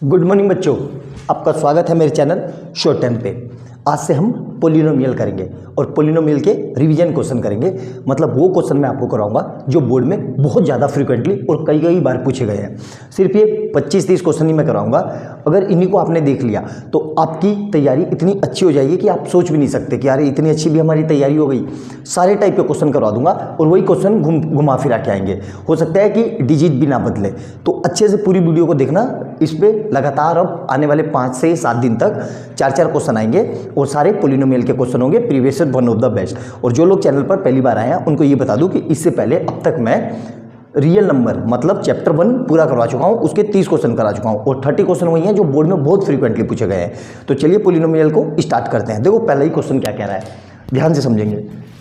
Good morning बच्चों, आपका स्वागत है मेरे चैनल शॉर्ट टाइम पे। आज से हम पोलिनोमियल करेंगे और पोलिनोमियल के रिवीजन क्वेश्चन करेंगे। मतलब वो क्वेश्चन मैं आपको कराऊंगा जो बोर्ड में बहुत ज़्यादा फ्रीक्वेंटली और कई कई बार पूछे गए हैं। सिर्फ ये 25-30 क्वेश्चन ही मैं कराऊंगा। अगर इन्हीं को आपने देख लिया तो आपकी तैयारी इतनी अच्छी हो जाएगी कि आप सोच भी नहीं सकते कि यार इतनी अच्छी भी हमारी तैयारी हो गई। सारे टाइप के क्वेश्चन करवा दूंगा और वही क्वेश्चन घुमा फिरा के आएंगे। हो सकता है कि डिजिट भी ना बदले, तो अच्छे से पूरी वीडियो को देखना। इस पर लगातार अब आने वाले 5 से 7 दिन तक 4-4 क्वेश्चन आएंगे और सारे पोलिनोमियल के क्वेश्चन होंगे, previous one of the best. और जो लोग चैनल पर पहली बार आए हैं उनको ये बता दूं कि इससे पहले अब तक मैं रियल नंबर मतलब चैप्टर 1 पूरा करवा चुका हूं, उसके 30 क्वेश्चन करा चुका हूं और 30 क्वेश्चन वही हैं जो बोर्ड में बहुत फ्रीक्वेंटली पूछे गए हैं। तो चलिए पोलिनोमियल को स्टार्ट करते हैं। देखो पहला ही क्वेश्चन क्या कह रहा है, ध्यान से समझेंगे।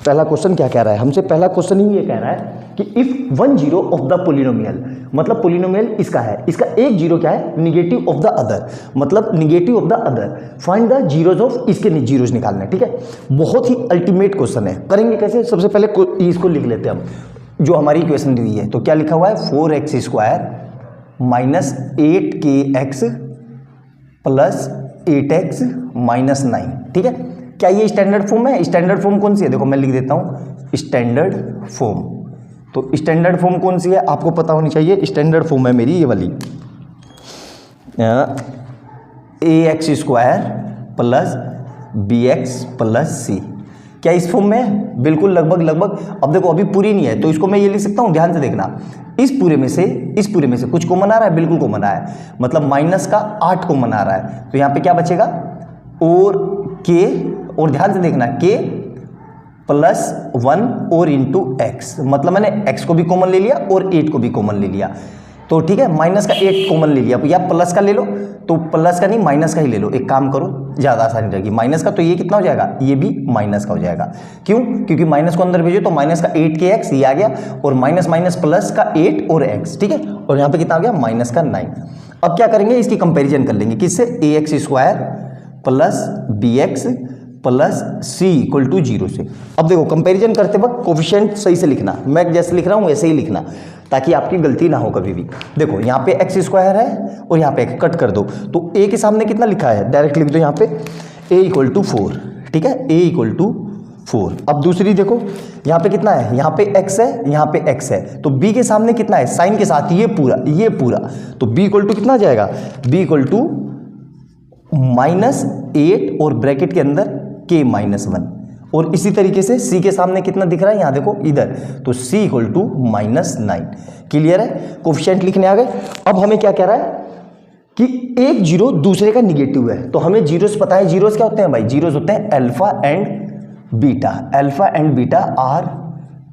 पहला क्वेश्चन क्या कह रहा है हमसे, पहला क्वेश्चन ही ये कह रहा है कि if 1 zero of the polynomial, मतलब पोलिनोमियल इसका है, इसका एक जीरो क्या है, निगेटिव ऑफ द अदर, मतलब negative of the other, find the zeros of, इसके जीरोज निकालना है। ठीक है, बहुत ही अल्टीमेट क्वेश्चन है। करेंगे कैसे, सबसे पहले इसको लिख लेते हैं हम, जो हमारी इक्वेशन दी हुई है। तो क्या लिखा हुआ है, 4x² minus 8kx plus 8x minus 9। ठीक है, क्या ये स्टैंडर्ड फॉर्म है? स्टैंडर्ड फॉर्म कौन सी है, देखो मैं लिख देता हूं स्टैंडर्ड फॉर्म। तो स्टैंडर्ड फॉर्म कौन सी है आपको पता होनी चाहिए। स्टैंडर्ड फॉर्म है मेरी ये वाली, ax² plus bx plus c। क्या इस फॉर्म में है? बिल्कुल, लगभग। अब देखो अभी पूरी नहीं है तो इसको मैं ये लिख सकता हूं, ध्यान से देखना। इस पूरे में से कुछ कॉमन आ रहा है, बिल्कुल कॉमन आया है, मतलब माइनस का 8 कॉमन आ रहा है। तो यहां पे क्या बचेगा, और k, और ध्यान से देखना k प्लस 1 और इंटू एक्स, मतलब मैंने x को भी कॉमन ले लिया और 8 को भी कॉमन ले लिया। तो ठीक है, माइनस का 8 कॉमन ले लिया, या प्लस का ले लो, तो प्लस का नहीं माइनस का ही ले लो। एक काम करो, ज़्यादा आसानी रहेगी। माइनस का तो ये कितना हो जाएगा, ये भी माइनस का हो जाएगा। क्यों? क्योंकि माइनस को अंदर भेजो तो माइनस का 8kx ये आ गया, और माइनस माइनस प्लस का 8 और x। ठीक है, और यहाँ पे कितना आ गया, माइनस का 9। अब क्या करेंगे, इसकी कंपेरिजन कर लेंगे, किससे, ax² plus bx plus c equal to 0 से। अब देखो कंपैरिजन करते वक्त कोफिशिएंट सही से लिखना, मैं जैसे लिख रहा हूँ वैसे ही लिखना, ताकि आपकी गलती ना हो कभी भी। देखो यहाँ पे x² है और यहाँ पे कट कर दो, तो a के सामने कितना लिखा है, डायरेक्ट लिख दो यहाँ पे a इक्वल टू 4। ठीक है, a इक्वल टू 4। अब दूसरी देखो, यहाँ पे कितना है, यहाँ पे x है, यहाँ पे x है, तो b के सामने कितना है, साइन के साथ ये पूरा, तो b इक्वल टू कितना आ जाएगा, b इक्वल टू -8 और ब्रैकेट के अंदर k -1। और इसी तरीके से c के सामने कितना दिख रहा है, यहाँ देखो इधर, तो c इक्वल टू -9। क्लियर है, कोफिशिएंट लिखने आ गए। अब हमें क्या कह रहा है कि एक जीरो दूसरे का निगेटिव है, तो हमें जीरोस पता है। जीरोस क्या होते हैं भाई, जीरोस होते हैं alpha and beta, alpha and beta are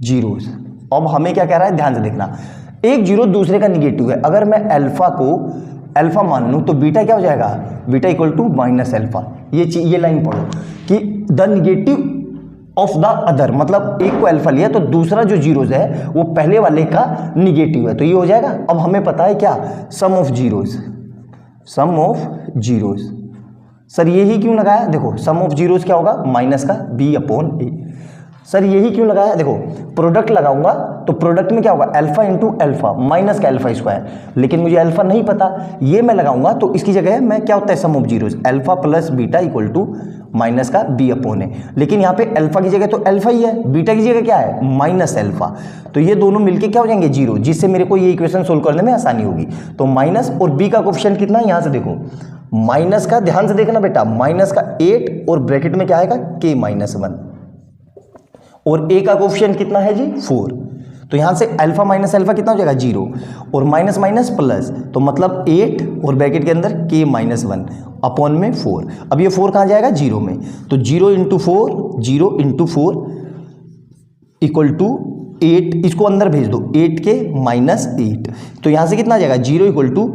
zeros. अब हमें क्या कह रहा है, ध्यान से देखना, एक जीरो दूसरे का निगेटिव है। अगर मैं अल्फा को अल्फा मान लूं तो बीटा क्या हो जाएगा, beta equal to minus alpha. ये लाइन पढ़ो कि the negative of the other, मतलब एक को अल्फा लिया तो दूसरा जो जीरोज है वो पहले वाले का निगेटिव है, तो ये हो जाएगा। अब हमें पता है क्या, सम ऑफ जीरोज। सर यही क्यों लगाया, देखो सम ऑफ जीरोज क्या होगा, माइनस का b/a। सर यही क्यों लगाया, देखो प्रोडक्ट लगाऊंगा तो प्रोडक्ट में क्या होगा, अल्फा इंटू अल्फा माइनस का अल्फा², लेकिन मुझे अल्फा नहीं पता, ये मैं लगाऊंगा तो इसकी जगह मैं क्या होता है, sum of zeros, alpha plus beta equal to minus का b/a। लेकिन यहाँ पे अल्फा की जगह तो अल्फा ही है, बीटा की जगह क्या है, माइनस अल्फा, तो ये दोनों मिलके क्या हो जाएंगे, 0, जिससे मेरे को ये इक्वेशन सोल्व करने में आसानी होगी। तो माइनस और b का कोफिशिएंट कितना है, यहाँ से देखो माइनस का, ध्यान से देखना बेटा, माइनस का 8 और ब्रैकेट में क्या आएगा, k -1, और a का कोफिशिएंट कितना है जी, 4। तो यहां से अल्फा माइनस अल्फा कितना हो जाएगा, 0, और माइनस माइनस प्लस, तो मतलब 8 और ब्रैकेट के अंदर k -1 अपॉन में 4। अब ये 4 कहां जाएगा, 0 में, तो 0 इंटू 4 इक्वल टू 8, इसको अंदर भेज दो, 8k -8, तो यहां से कितना आ जाएगा, 0 इक्वल टू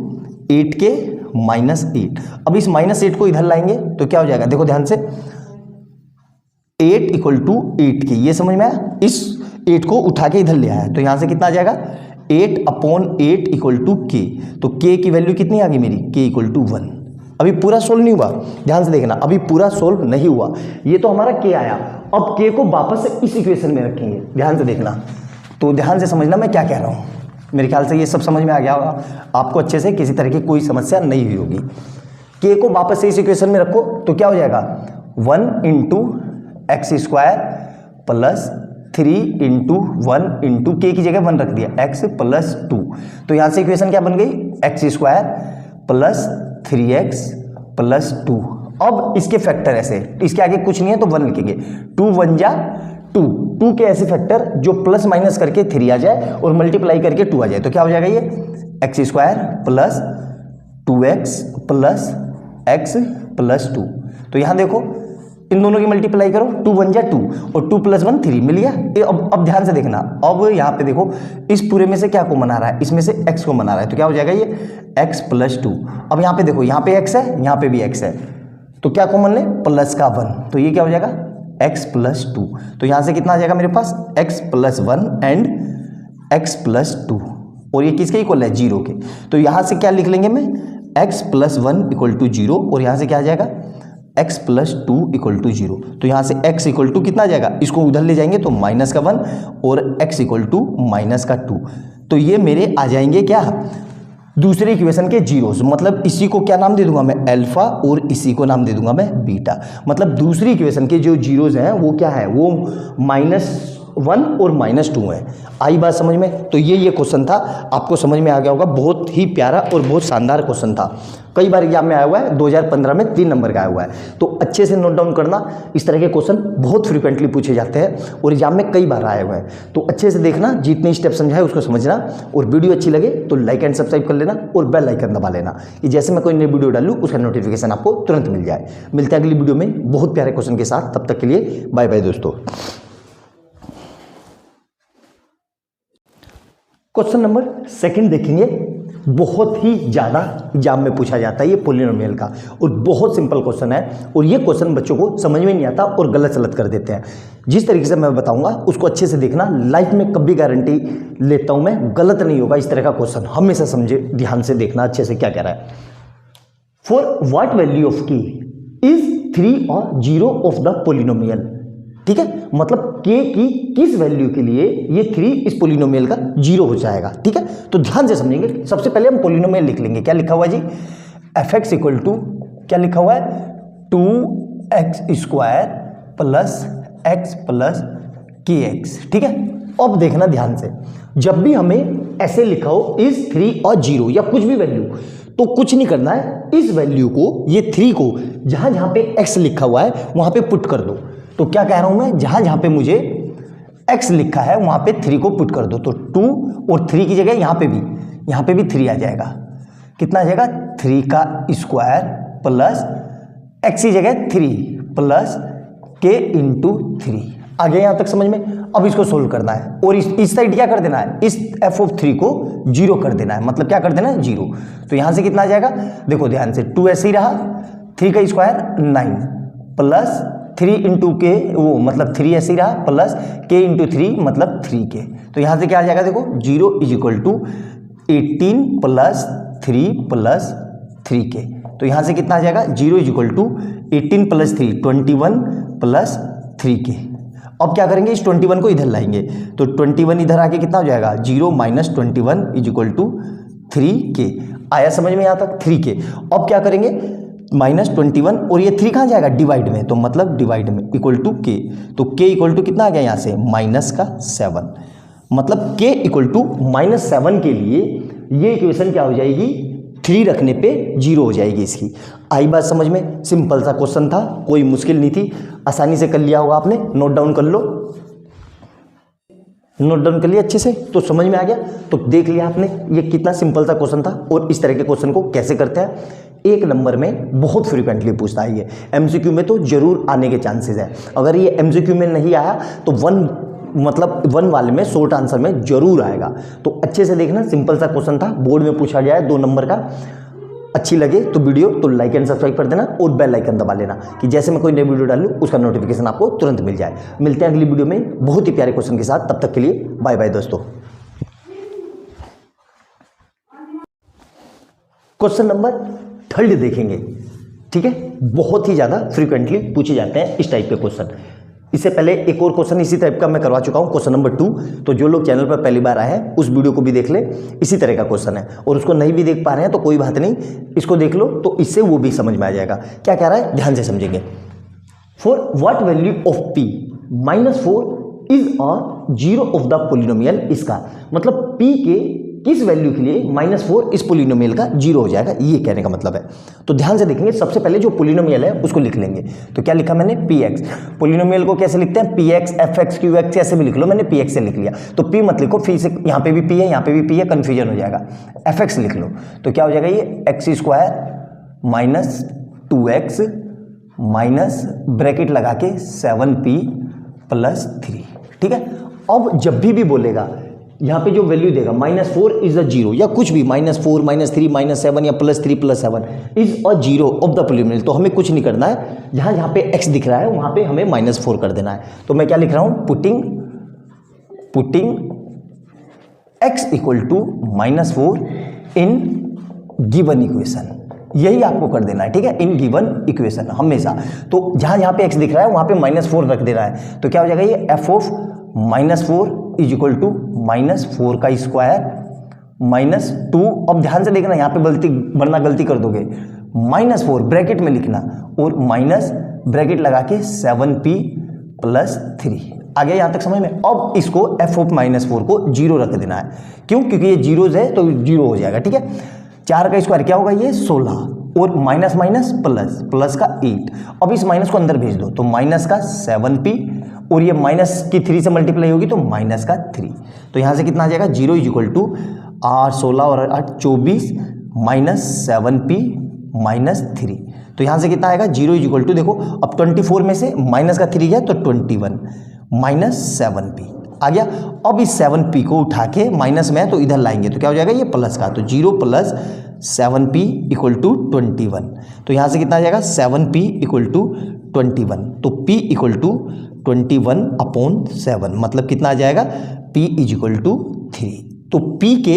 8k -8। अब इस -8 को इधर लाएंगे तो क्या हो जाएगा, देखो ध्यान से, 8 इक्वल टू 8k, ये समझ में आया। इस 8 को उठा के इधर ले आया, तो यहां से कितना आ जाएगा, 8/8 इक्वल टू k। तो k की वैल्यू कितनी आ गई मेरी, k इक्वल टू 1। अभी पूरा सोल्व नहीं हुआ, ध्यान से देखना, अभी पूरा सोल्व नहीं हुआ, ये तो हमारा k आया। अब k को वापस से इस इक्वेशन में रखेंगे, ध्यान से देखना, तो ध्यान से समझना मैं क्या कह रहा हूं। मेरे ख्याल से ये सब समझ में आ गया होगा आपको अच्छे से, किसी तरह की कोई समस्या नहीं हुई होगी। के को वापस से इस इक्वेशन में रखो तो क्या हो जाएगा 1 into x square plus 3 into 1 into के की जगह 1 रख दिया x प्लस 2। तो यहाँ से इक्वेशन क्या बन गई x square plus 3x plus 2। अब इसके फैक्टर ऐसे, इसके आगे कुछ नहीं है तो 1 लिखेंगे, 2 1 जा 2 के ऐसे फैक्टर जो प्लस माइनस करके 3 आ जाए और मल्टीप्लाई करके 2 आ जाए तो क्या हो जाएगा ये x square plus 2x plus x plus 2। तो यहाँ देखो इन दोनों की मल्टीप्लाई करो, 2 1 जा 2 और 2 प्लस 1 3 मिल गया। अब ध्यान से देखना, अब यहाँ पे देखो इस पूरे में से क्या को मना रहा है, इसमें से x को मना रहा है तो क्या हो जाएगा ये x प्लस 2। अब यहाँ पे देखो यहाँ पे x है यहाँ पे भी x है तो क्या कॉमन ले प्लस का 1 तो ये क्या हो जाएगा x प्लस 2। तो यहाँ से कितना आ जाएगा मेरे पास x plus 1 and x plus 2 और ये किसके इक्वल है 0 के। तो यहाँ से क्या लिख लेंगे मैं x प्लस 1 इक्वल टू 0 और यहाँ से क्या आ जाएगा x प्लस 2 इक्वल टू 0। तो यहाँ से x इक्वल टू कितना आ जाएगा, इसको उधर ले जाएंगे तो माइनस का 1 और x इक्वल टू माइनस का 2। तो ये मेरे आ जाएंगे क्या दूसरे इक्वेशन के जीरोस। मतलब इसी को क्या नाम दे दूंगा मैं अल्फा और इसी को नाम दे दूंगा मैं बीटा। मतलब दूसरी इक्वेशन के जो जीरोस हैं वो क्या है, वो -1 और -2 है। आई बात समझ में। तो ये क्वेश्चन था, आपको समझ में आ गया होगा। बहुत ही प्यारा और बहुत शानदार क्वेश्चन था, कई बार एग्जाम में आया हुआ है, 2015 में 3 नंबर का आया हुआ है। तो अच्छे से नोट डाउन करना, इस तरह के क्वेश्चन बहुत फ्रिक्वेंटली पूछे जाते हैं और एग्जाम में कई बार आए हुए हैं। तो अच्छे से देखना, जितने स्टेप समझाए उसको समझना, और वीडियो अच्छी लगे तो लाइक एंड सब्सक्राइब कर लेना और बेल आइकन दबा लेना कि जैसे मैं कोई नई वीडियो डालूँ उसका नोटिफिकेशन आपको तुरंत मिल जाए। मिलते हैं अगली वीडियो में बहुत प्यारे क्वेश्चन के साथ, तब तक के लिए बाय बाय दोस्तों। क्वेश्चन नंबर 2 देखेंगे, बहुत ही ज़्यादा एग्जाम में पूछा जाता है ये पॉलिनोमियल का, और बहुत सिंपल क्वेश्चन है। और ये क्वेश्चन बच्चों को समझ में नहीं आता और गलत सलत कर देते हैं। जिस तरीके से मैं बताऊंगा उसको अच्छे से देखना, लाइफ में कभी गारंटी लेता हूं मैं गलत नहीं होगा इस तरह का क्वेश्चन। हमेशा समझे, ध्यान से देखना अच्छे से क्या कह रहा है। फॉर व्हाट वैल्यू ऑफ की इज 3 और 0 ऑफ द पॉलिनोमियल। ठीक है, मतलब k की किस वैल्यू के लिए ये 3 इस पॉलिनोमियल का 0 हो जाएगा। ठीक है, तो ध्यान से समझेंगे। सबसे पहले हम पॉलिनोमियल लिख लेंगे। क्या लिखा हुआ है जी, f(x) इक्वल टू क्या लिखा हुआ है 2x square plus x plus kx। ठीक है, अब देखना ध्यान से, जब भी हमें ऐसे लिखा हो इस 3 और 0 या कुछ भी वैल्यू, तो कुछ नहीं करना है, इस वैल्यू को, ये 3 को जहां जहां पे x लिखा हुआ है वहां पे पुट कर दो। तो क्या कह रहा हूं मैं, जहां जहां पे मुझे x लिखा है वहां पे 3 को पुट कर दो। तो 2 और 3 की जगह यहां पे भी 3 आ जाएगा। कितना आ जाएगा 3 का स्क्वायर प्लस x की जगह 3 प्लस k इंटू 3। आगे यहां तक समझ में। अब इसको सोल्व करना है और इस साइड क्या कर देना है, इस f(3) को 0 कर देना है। मतलब क्या कर देना है 0। तो यहां से कितना आ जाएगा, देखो ध्यान से, 2 ऐसे ही रहा, 3 का स्क्वायर 9 प्लस 3 इंटू के, वो मतलब 3 ऐसे ही रहा, प्लस k इंटू 3 मतलब 3k। तो यहाँ से क्या आ जाएगा, देखो 0 is equal to 18 plus 3 plus 3k। तो यहाँ से कितना आ जाएगा, 0 is equal to 18 plus 3 21 plus 3k। अब क्या करेंगे, इस 21 को इधर लाएंगे तो 21 इधर आके कितना हो जाएगा, 0 minus 21 is equal to 3k। आया समझ में यहाँ तक 3k। अब क्या करेंगे, -21 और ये 3 कहाँ जाएगा, डिवाइड में, तो मतलब डिवाइड में इक्वल टू k। तो k इक्वल टू कितना आ गया यहाँ से -7। मतलब k इक्वल टू -7 के लिए ये इक्वेशन क्या हो जाएगी, 3 रखने पे 0 हो जाएगी इसकी। आई बात समझ में। सिंपल सा क्वेश्चन था, कोई मुश्किल नहीं थी, आसानी से कर लिया होगा आपने। नोट डाउन कर लो, नोट डाउन कर लिया अच्छे से, तो समझ में आ गया। तो देख लिया आपने ये कितना सिंपल सा क्वेश्चन था और इस तरह के क्वेश्चन को कैसे करते हैं। 1 नंबर में बहुत फ्रीक्वेंटली पूछता है ये, एमसीक्यू में तो जरूर आने के चांसेस है। अगर ये एमसीक्यू में नहीं आया तो 1 वाले में शॉर्ट आंसर में जरूर आएगा। तो अच्छे से देखना, सिंपल सा क्वेश्चन था, बोर्ड में पूछा गया है 2 नंबर का। अच्छी लगे तो वीडियो तो लाइक एंड सब्सक्राइब कर देना और बेल आइकन दबा लेना कि जैसे मैं कोई नई वीडियो डालूं उसका नोटिफिकेशन आपको तुरंत मिल जाए। मिलते हैं अगली वीडियो में बहुत ही प्यारे क्वेश्चन के साथ, तब तक के लिए बाय बाय दोस्तों। क्वेश्चन नंबर 3 देखेंगे। ठीक है, बहुत ही ज्यादा फ्रीक्वेंटली पूछे जाते हैं इस टाइप के क्वेश्चन। इससे पहले एक और क्वेश्चन इसी टाइप का मैं करवा चुका हूँ, क्वेश्चन नंबर 2। तो जो लोग चैनल पर पहली बार आए हैं उस वीडियो को भी देख ले, इसी तरह का क्वेश्चन है। और उसको नहीं भी देख पा रहे हैं तो कोई बात नहीं, इसको देख लो तो इससे वो भी समझ में आ जाएगा। क्या कह रहा है, ध्यान से समझेंगे। For what value of p -4 is a zero of the polynomial. इसका मतलब p के किस वैल्यू के लिए -4 इस पोलिनोमियल का जीरो हो जाएगा, ये कहने का मतलब है। तो ध्यान से देखेंगे, सबसे पहले जो पोलिनोमियल है उसको लिख लेंगे। तो क्या लिखा मैंने, px। पोलिनोमियल को कैसे लिखते हैं, px, fx, qx ऐसे भी लिख लो, मैंने px से लिख लिया। तो p मत लिखो, फिर से यहाँ पे भी p है, यहाँ पे भी p है, कंफ्यूजन हो जाएगा। fx लिख लो तो क्या हो जाएगा, ये x² - 2x माइनस ब्रैकेट लगा के 7p + 3। ठीक है। अब जब भी बोलेगा यहाँ पे जो वैल्यू देगा -4 इज अ जीरो, या कुछ भी -4 -3 -7 या +3 +7 is a zero of the polynomial, तो हमें कुछ नहीं करना है। जहाँ पे x दिख रहा है वहाँ पे हमें -4 कर देना है। तो मैं क्या लिख रहा हूँ, putting x = -4 in given equation. यही आपको कर देना है, ठीक है, इन गिवन इक्वेशन हमेशा। तो जहाँ पे x दिख रहा है वहाँ पे -4 रख देना है। तो क्या हो जाएगा, ये f ऑफ -4 = -4² -2। अब ध्यान से देखना, यहाँ पे वरना गलती कर दोगे। -4 ब्रैकेट में लिखना और माइनस ब्रैकेट लगा के 7p + 3। आ गया यहाँ तक समझ में। अब इसको f ऑफ -4 को 0 रख देना है। क्यों, क्योंकि ये जीरोज है तो 0 हो जाएगा। ठीक है, 4 का स्क्वायर क्या होगा, ये 16 और माइनस माइनस प्लस, प्लस का 8। अब इस माइनस को अंदर भेज दो तो माइनस का 7p और ये माइनस की 3 से मल्टीप्लाई होगी तो माइनस का 3। तो यहाँ से कितना आ जाएगा, 0 = 16 और 8 24 -7p -3। तो यहाँ से कितना आएगा, 0 = देखो अब 24 में से माइनस का 3 गया तो 21 -7p आ गया। अब इस 7p को उठा के माइनस में है तो इधर लाएंगे तो क्या हो जाएगा, ये प्लस का, तो 0 + 7p = 21। तो यहाँ से कितना आ जाएगा, 7p = 21। तो p = 21/7 मतलब कितना आ जाएगा, p = 3। तो p =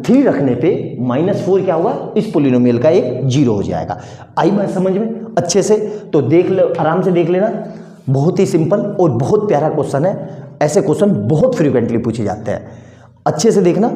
3 रखने पे -4 क्या होगा, इस पोलिनोमियल का एक जीरो हो जाएगा। आई बात समझ में अच्छे से। तो देख लो, आराम से देख लेना, बहुत ही सिंपल और बहुत प्यारा क्वेश्चन है। ऐसे क्वेश्चन बहुत फ्रीक्वेंटली पूछे जाते हैं। अच्छे से देखना,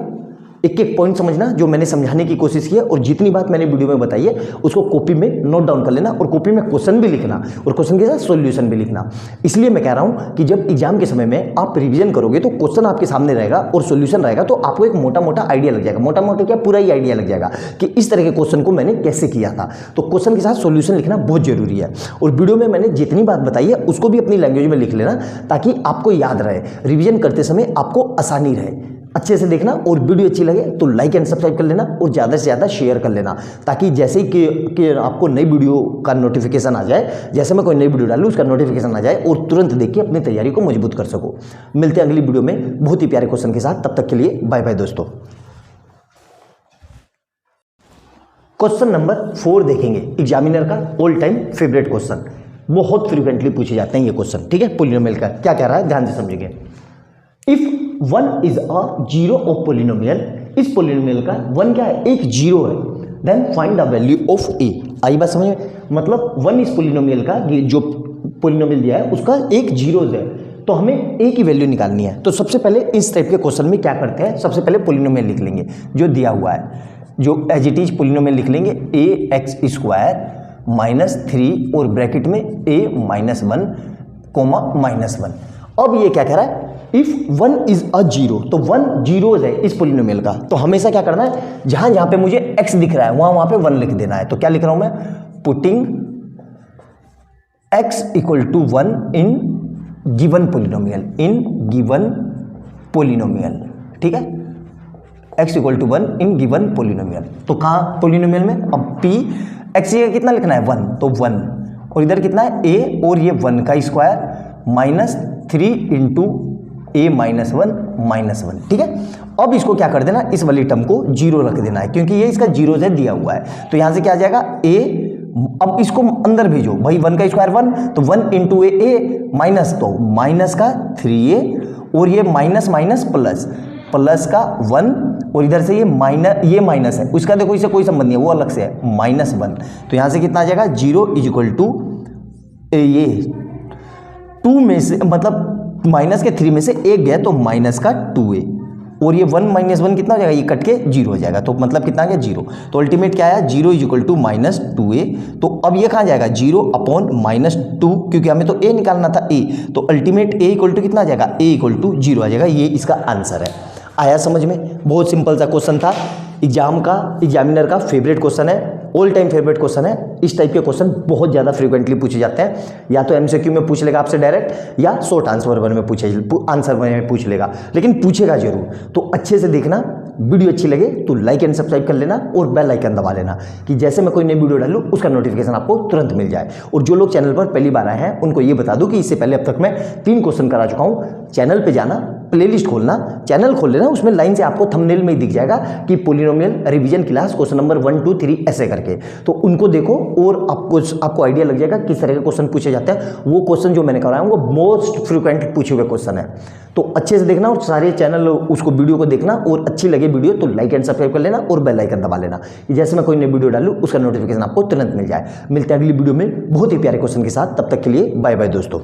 एक एक पॉइंट समझना जो मैंने समझाने की कोशिश की है, और जितनी बात मैंने वीडियो में बताई है उसको कॉपी में नोट डाउन कर लेना और कॉपी में क्वेश्चन भी लिखना और क्वेश्चन के साथ सॉल्यूशन भी लिखना। इसलिए मैं कह रहा हूं कि जब एग्जाम के समय में आप रिवीजन करोगे तो क्वेश्चन आपके सामने रहेगा और सॉल्यूशन रहेगा, तो आपको एक मोटा मोटा आइडिया लग जाएगा। मोटा मोटा क्या, पूरा ही आइडिया लग जाएगा कि इस तरह के क्वेश्चन को मैंने कैसे किया था। तो क्वेश्चन के साथ सॉल्यूशन लिखना बहुत जरूरी है। और वीडियो में मैंने जितनी बात बताई है उसको भी अपनी लैंग्वेज में लिख लेना ताकि आपको याद रहे, रिविजन करते समय आपको आसानी रहे। अच्छे से देखना, और वीडियो अच्छी लगे तो लाइक एंड सब्सक्राइब कर लेना और ज़्यादा से ज़्यादा शेयर कर लेना, ताकि जैसे ही कि आपको नई वीडियो का नोटिफिकेशन आ जाए, जैसे मैं कोई नई वीडियो डालूँ उसका नोटिफिकेशन आ जाए और तुरंत देख के अपनी तैयारी को मजबूत कर सको। मिलते हैं अगली वीडियो में बहुत ही प्यारे क्वेश्चन के साथ, तब तक के लिए बाय बाय दोस्तों। क्वेश्चन नंबर 4 देखेंगे, एग्जामिनर का ऑल टाइम फेवरेट क्वेश्चन, बहुत फ्रीक्वेंटली पूछे जाते हैं ये क्वेश्चन। ठीक है, पोलिनोमियल का क्या कह रहा है, ध्यान से समझिए। If 1 is a zero of polynomial, इस पोलिनोमियल का 1 क्या है, एक जीरो है, then find the value of a। आई बात समझ में, मतलब 1 इस पोलिनोमियल का, जो पोलिनोमियल दिया है उसका एक जीरो है, तो हमें a की वैल्यू निकालनी है। तो सबसे पहले इस टाइप के क्वेश्चन में क्या करते हैं, सबसे पहले पोलिनोमियल लिख लेंगे जो दिया हुआ है, जो एज इट इज पोलिनोमियल लिख लेंगे, ax² -3 और ब्रैकेट में a -1, -1। अब ये क्या कह रहा है, इफ 1 इज अ जीरो, तो 1 जीरो है इस पोलिनोमियल का, तो हमेशा क्या करना है, जहां जहां पे मुझे x दिख रहा है वहां पे 1 लिख देना है। तो क्या लिख रहा हूं मैं, putting x = 1 in given polynomial, in given polynomial. ठीक है, x = 1 इन गिवन पोलिनोमियल। तो कहां पोलिनोमियल में, अब p x कितना लिखना है, 1, तो 1, और इधर कितना है a, और ये 1 का स्क्वायर -3 × a -1 ठीक है। अब इसको क्या कर देना, इस वाली टर्म को 0 रख देना है, क्योंकि ये इसका 0 है दिया हुआ है। तो यहां से क्या आ जाएगा, a, अब इसको अंदर भेजो भाई, 1 का स्क्वायर 1, तो 1 × a माइनस, तो माइनस का 3a, और ये माइनस माइनस प्लस, प्लस का 1, और इधर से ये माइनस है, उसका देखो इससे कोई संबंध नहीं है, वो अलग से है, -1। तो यहां से कितना आ जाएगा, 0 = ये 2 में से मतलब माइनस के 3 में से एक गया तो माइनस का 2a, और ये 1 माइनस 1 कितना हो जाएगा, ये कट के 0 हो जाएगा, तो मतलब कितना आ गया 0। तो अल्टीमेट क्या आया, 0 is equal to minus 2a। तो अब ये कहाँ जाएगा, 0 अपॉन माइनस 2, क्योंकि हमें तो a निकालना था a, तो अल्टीमेट a इक्वल टू कितना आ जाएगा, a इक्वल टू 0 आ जाएगा। ये इसका आंसर है। आया समझ में? बहुत सिंपल सा क्वेश्चन था, एग्जामिनर का फेवरेट क्वेश्चन है, ऑल टाइम फेवरेट क्वेश्चन है। इस टाइप के क्वेश्चन बहुत ज़्यादा फ्रीक्वेंटली पूछे जाते हैं, या तो एमसीक्यू में पूछ लेगा आपसे डायरेक्ट, या शॉर्ट आंसर में पूछ लेगा, लेकिन पूछेगा जरूर। तो अच्छे से देखना, वीडियो अच्छी लगे तो लाइक एंड सब्सक्राइब कर लेना और बेल आइकन दबा लेना, कि जैसे मैं कोई नई वीडियो डालूं उसका नोटिफिकेशन आपको तुरंत मिल जाए। और जो लोग चैनल पर पहली बार आए हैं उनको ये बता दूं कि इससे पहले अब तक मैं 3 क्वेश्चन करा चुका हूं। चैनल पे जाना, प्लेलिस्ट खोलना, चैनल खोल लेना, उसमें लाइन से आपको थंबनेल में ही दिख जाएगा कि polynomial revision class question number 1 2 3 ऐसे करके, तो उनको देखो और आपको आइडिया लग जाएगा किस तरह के क्वेश्चन पूछे जाते हैं। वो क्वेश्चन जो मैंने कराया वो मोस्ट फ्रिक्वेंट पूछे हुए क्वेश्चन है, तो अच्छे से देखना और सारे चैनल उसको वीडियो को देखना, और अच्छी लगे वीडियो तो लाइक एंड सब्सक्राइब कर लेना और बेल आइकन दबा लेना, जैसे मैं कोई नई वीडियो डालूं उसका नोटिफिकेशन आपको तुरंत मिल जाए। मिलते हैं अगली वीडियो में बहुत ही प्यारे क्वेश्चन के साथ, तब तक के लिए बाय बाय दोस्तों।